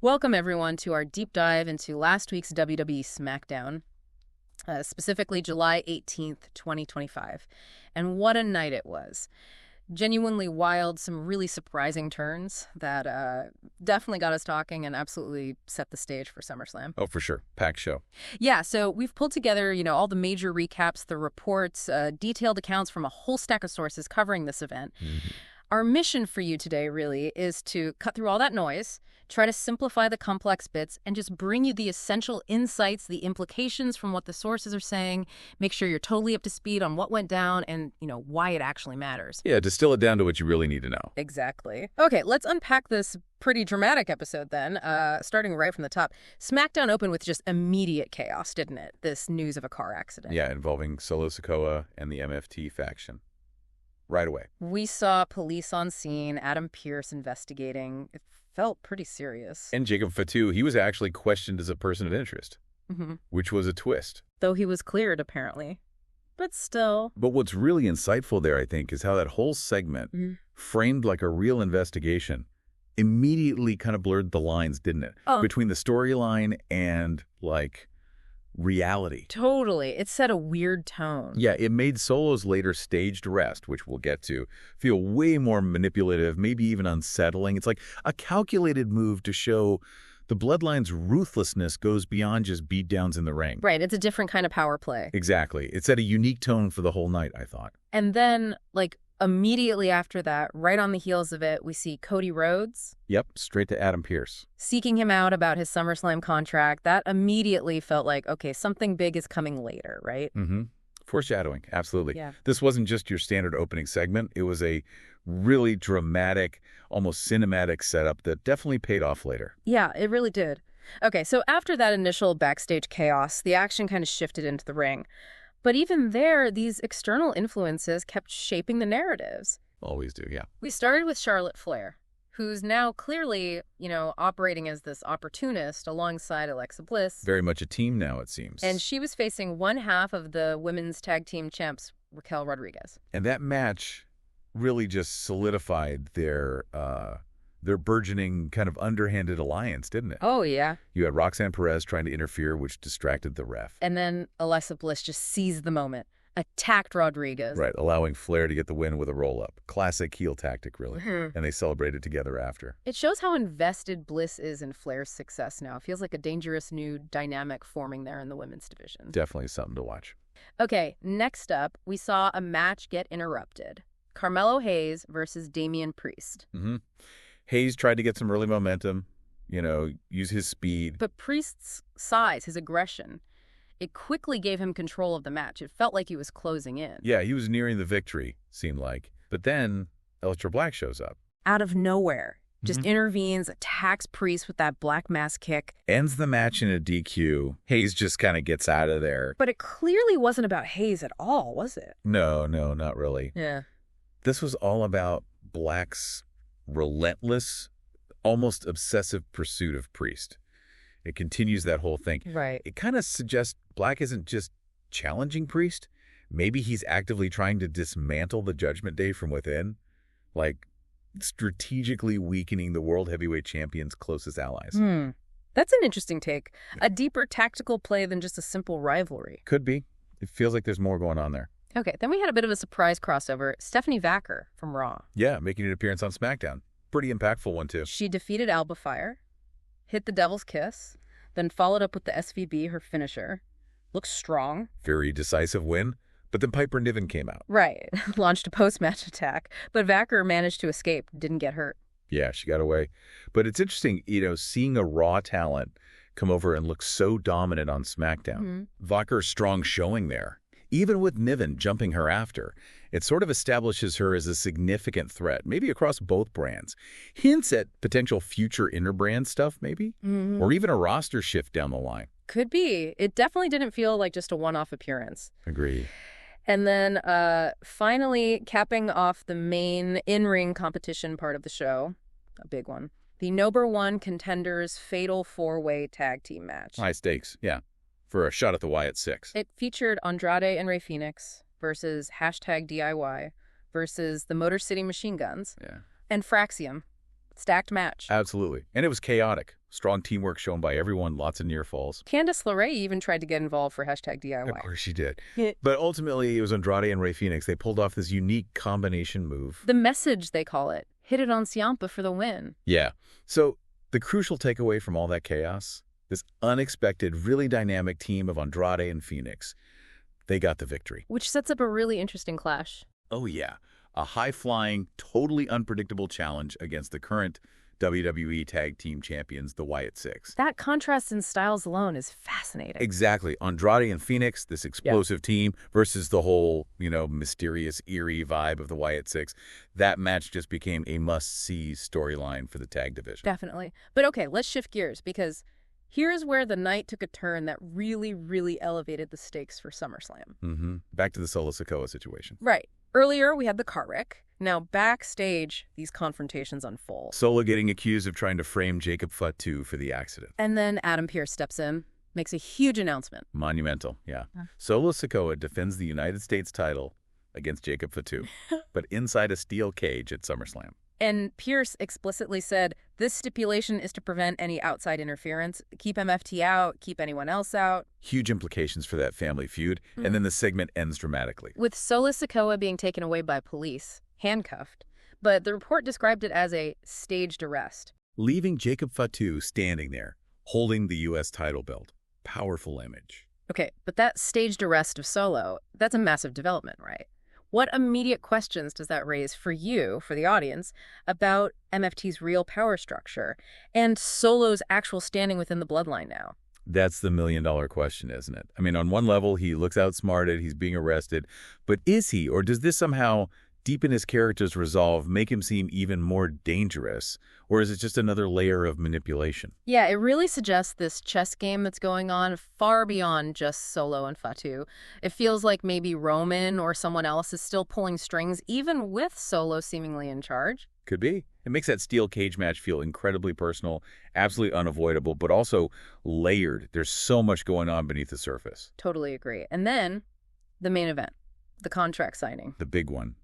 Welcome, everyone, to our deep dive into last week's WWE Smackdown, specifically July 18th, 2025. And what a night it was. Genuinely wild, some really surprising turns that definitely got us talking and absolutely set the stage for SummerSlam. Oh, for sure. Packed show. Yeah, so we've pulled together, all the major recaps, the reports, detailed accounts from a whole stack of sources covering this event. Mm-hmm. Our mission for you today really is to cut through all that noise, try to simplify the complex bits, and just bring you the essential insights, the implications from what the sources are saying, make sure you're totally up to speed on what went down and, why it actually matters. Yeah, distill it down to what you really need to know. Exactly. Okay, let's unpack this pretty dramatic episode then, starting right from the top. SmackDown opened with just immediate chaos, didn't it? This news of a car accident. Yeah, involving Solo Sikoa and the MFT faction. Right away. We saw police on scene, Adam Pearce investigating. It felt pretty serious. And Jacob Fatu, he was actually questioned as a person of interest, which was a twist. Though he was cleared, apparently. But still. But what's really insightful there, I think, is how that whole segment, framed like a real investigation, immediately kind of blurred the lines, didn't it? Between the storyline and, reality. Totally. It set a weird tone. Yeah, it made Solo's later staged arrest, which we'll get to, feel way more manipulative, maybe even unsettling. It's like a calculated move to show the Bloodline's ruthlessness goes beyond just beatdowns in the ring. Right. It's a different kind of power play. Exactly. It set a unique tone for the whole night, I thought. And then, immediately after that, right on the heels of it, we see Cody Rhodes. Yep, straight to Adam Pearce. Seeking him out about his SummerSlam contract. That immediately felt like, okay, something big is coming later, right? Mm-hmm. Foreshadowing, absolutely. Yeah. This wasn't just your standard opening segment. It was a really dramatic, almost cinematic setup that definitely paid off later. Yeah, it really did. Okay, so after that initial backstage chaos, the action kind of shifted into the ring. But even there, these external influences kept shaping the narratives. Always do, yeah. We started with Charlotte Flair, who's now clearly, operating as this opportunist alongside Alexa Bliss. Very much a team now, it seems. And she was facing one half of the women's tag team champs, Raquel Rodriguez. And that match really just solidified their burgeoning kind of underhanded alliance, didn't it? Oh, yeah. You had Roxanne Perez trying to interfere, which distracted the ref. And then Alexa Bliss just seized the moment, attacked Rodriguez. Right, allowing Flair to get the win with a roll-up. Classic heel tactic, really. And they celebrated together after. It shows how invested Bliss is in Flair's success now. It feels like a dangerous new dynamic forming there in the women's division. Definitely something to watch. Okay, next up, we saw a match get interrupted. Carmelo Hayes versus Damian Priest. Hayes tried to get some early momentum, use his speed. But Priest's size, his aggression, it quickly gave him control of the match. It felt like he was closing in. Yeah, he was nearing the victory, seemed like. But then Aleister Black shows up. Out of nowhere. Just intervenes, attacks Priest with that black mass kick. Ends the match in a DQ. Hayes just kind of gets out of there. But it clearly wasn't about Hayes at all, was it? No, not really. Yeah. This was all about Black's relentless, almost obsessive pursuit of Priest. It continues that whole thing. Right. It kind of suggests Black isn't just challenging Priest. Maybe he's actively trying to dismantle the Judgment Day from within, strategically weakening the World Heavyweight Champion's closest allies. That's an interesting take. A deeper tactical play than just a simple rivalry. Could be. It feels like there's more going on there. Okay, then we had a bit of a surprise crossover. Stephanie Vacker from Raw. Yeah, making an appearance on SmackDown. Pretty impactful one, too. She defeated Alba Fire, hit the Devil's Kiss, then followed up with the SVB, her finisher. Looks strong. Very decisive win. But then Piper Niven came out. Right. Launched a post-match attack. But Vacker managed to escape, didn't get hurt. Yeah, she got away. But it's interesting, seeing a Raw talent come over and look so dominant on SmackDown. Vacker's strong showing there. Even with Niven jumping her after, it sort of establishes her as a significant threat, maybe across both brands. Hints at potential future interbrand stuff, maybe? Or even a roster shift down the line. Could be. It definitely didn't feel like just a one-off appearance. Agreed. And then finally, capping off the main in-ring competition part of the show, a big one, the #1 Contenders Fatal 4-Way Tag Team match. High stakes, yeah. For a shot at the Wyatt Sicks. It featured Andrade and Rey Fenix versus #DIY versus the Motor City Machine Guns and Fraxium. Stacked match. Absolutely. And it was chaotic. Strong teamwork shown by everyone, lots of near falls. Candice LeRae even tried to get involved for #DIY. Of course she did. But ultimately, it was Andrade and Rey Fenix. They pulled off this unique combination move. The message, they call it. Hit it on Ciampa for the win. Yeah. So the crucial takeaway from all that chaos, this unexpected, really dynamic team of Andrade and Fenix, they got the victory. Which sets up a really interesting clash. Oh, yeah. A high-flying, totally unpredictable challenge against the current WWE Tag Team Champions, the Wyatt Sicks. That contrast in styles alone is fascinating. Exactly. Andrade and Fenix, this explosive team, versus the whole, mysterious, eerie vibe of the Wyatt Sicks. That match just became a must-see storyline for the tag division. Definitely. But okay, let's shift gears, because here's where the night took a turn that really, really elevated the stakes for SummerSlam. Back to the Solo Sikoa situation. Right. Earlier, we had the car wreck. Now, backstage, these confrontations unfold. Solo getting accused of trying to frame Jacob Fatu for the accident. And then Adam Pearce steps in, makes a huge announcement. Monumental, yeah. Solo Sikoa defends the United States title against Jacob Fatu, but inside a steel cage at SummerSlam. And Pearce explicitly said, this stipulation is to prevent any outside interference. Keep MFT out, keep anyone else out. Huge implications for that family feud, and then the segment ends dramatically. With Solo Sikoa being taken away by police, handcuffed, but the report described it as a staged arrest. Leaving Jacob Fatu standing there, holding the U.S. title belt. Powerful image. Okay, but that staged arrest of Solo, that's a massive development, right? What immediate questions does that raise for you, for the audience, about MFT's real power structure and Solo's actual standing within the bloodline now? That's the million-dollar question, isn't it? I mean, on one level, he looks outsmarted, he's being arrested, but is he, or does this somehow deepen his character's resolve, make him seem even more dangerous, or is it just another layer of manipulation? Yeah, it really suggests this chess game that's going on far beyond just Solo and Fatu. It feels like maybe Roman or someone else is still pulling strings, even with Solo seemingly in charge. Could be. It makes that steel cage match feel incredibly personal, absolutely unavoidable, but also layered. There's so much going on beneath the surface. Totally agree. And then the main event, the contract signing. The big one.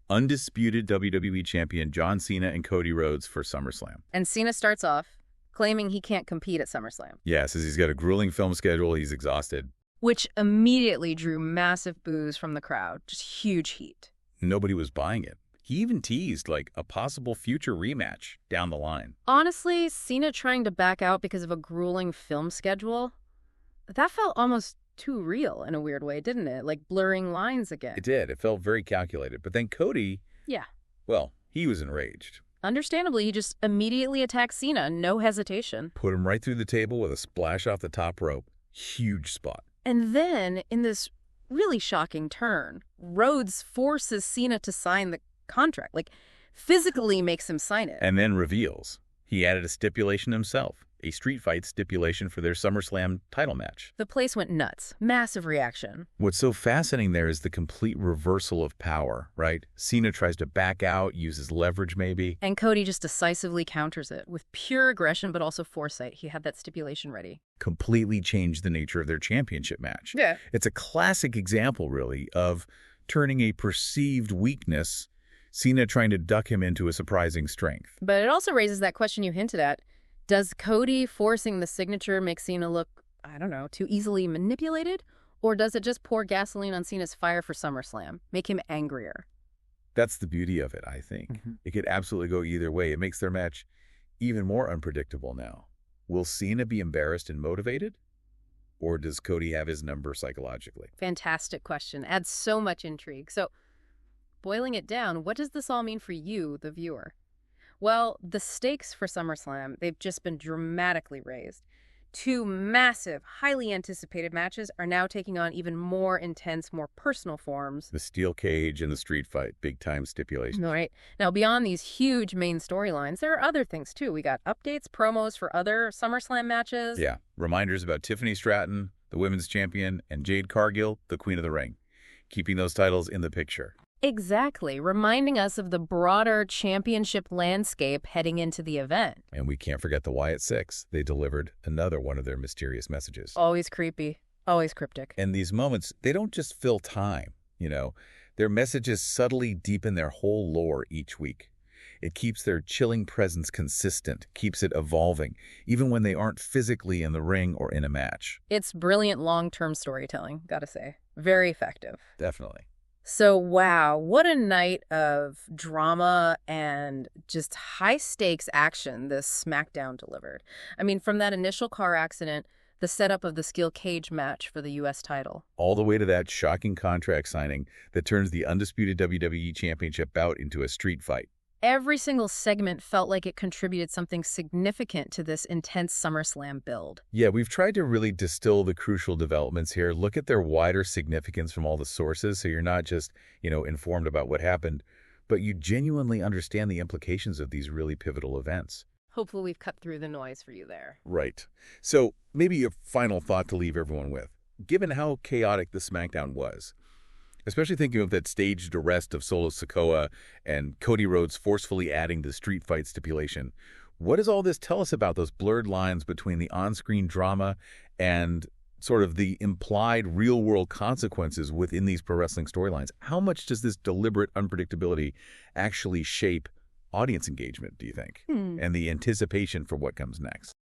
Undisputed WWE Champion John Cena and Cody Rhodes for SummerSlam. And Cena starts off claiming he can't compete at SummerSlam. Yeah, says he's got a grueling film schedule, he's exhausted. Which immediately drew massive boos from the crowd, just huge heat. Nobody was buying it. He even teased, a possible future rematch down the line. Honestly, Cena trying to back out because of a grueling film schedule, that felt almost too real in a weird way, didn't it? Like blurring lines again. It did. It felt very calculated. But then Cody... Yeah. Well, he was enraged. Understandably, he just immediately attacked Cena, no hesitation. Put him right through the table with a splash off the top rope. Huge spot. And then, in this really shocking turn, Rhodes forces Cena to sign the contract. Physically makes him sign it. And then reveals he added a stipulation himself. A street fight stipulation for their SummerSlam title match. The place went nuts. Massive reaction. What's so fascinating there is the complete reversal of power, right? Cena tries to back out, uses leverage maybe. And Cody just decisively counters it with pure aggression, but also foresight. He had that stipulation ready. Completely changed the nature of their championship match. Yeah. It's a classic example, really, of turning a perceived weakness, Cena trying to duck him into a surprising strength. But it also raises that question you hinted at. Does Cody forcing the signature make Cena look, I don't know, too easily manipulated? Or does it just pour gasoline on Cena's fire for SummerSlam, make him angrier? That's the beauty of it, I think. It could absolutely go either way. It makes their match even more unpredictable now. Will Cena be embarrassed and motivated? Or does Cody have his number psychologically? Fantastic question. Adds so much intrigue. So, boiling it down, what does this all mean for you, the viewer? Well, the stakes for SummerSlam, they've just been dramatically raised. Two massive, highly anticipated matches are now taking on even more intense, more personal forms. The steel cage and the street fight, big-time stipulations. All right. Now, beyond these huge main storylines, there are other things, too. We got updates, promos for other SummerSlam matches. Yeah. Reminders about Tiffany Stratton, the women's champion, and Jade Cargill, the Queen of the Ring. Keeping those titles in the picture. Exactly, reminding us of the broader championship landscape heading into the event. And we can't forget the Wyatt Sicks. They delivered another one of their mysterious messages. Always creepy, always cryptic. And these moments, they don't just fill time, Their messages subtly deepen their whole lore each week. It keeps their chilling presence consistent, keeps it evolving, even when they aren't physically in the ring or in a match. It's brilliant long-term storytelling, gotta say. Very effective. Definitely. So, wow, what a night of drama and just high-stakes action this SmackDown delivered. I mean, from that initial car accident, the setup of the steel cage match for the U.S. title. All the way to that shocking contract signing that turns the undisputed WWE Championship bout into a street fight. Every single segment felt like it contributed something significant to this intense SummerSlam build. Yeah, we've tried to really distill the crucial developments here, look at their wider significance from all the sources, so you're not just, informed about what happened, but you genuinely understand the implications of these really pivotal events. Hopefully we've cut through the noise for you there. Right. So maybe a final thought to leave everyone with. Given how chaotic the SmackDown was, especially thinking of that staged arrest of Solo Sikoa and Cody Rhodes forcefully adding the street fight stipulation, what does all this tell us about those blurred lines between the on-screen drama and sort of the implied real-world consequences within these pro wrestling storylines? How much does this deliberate unpredictability actually shape audience engagement, do you think, and the anticipation for what comes next?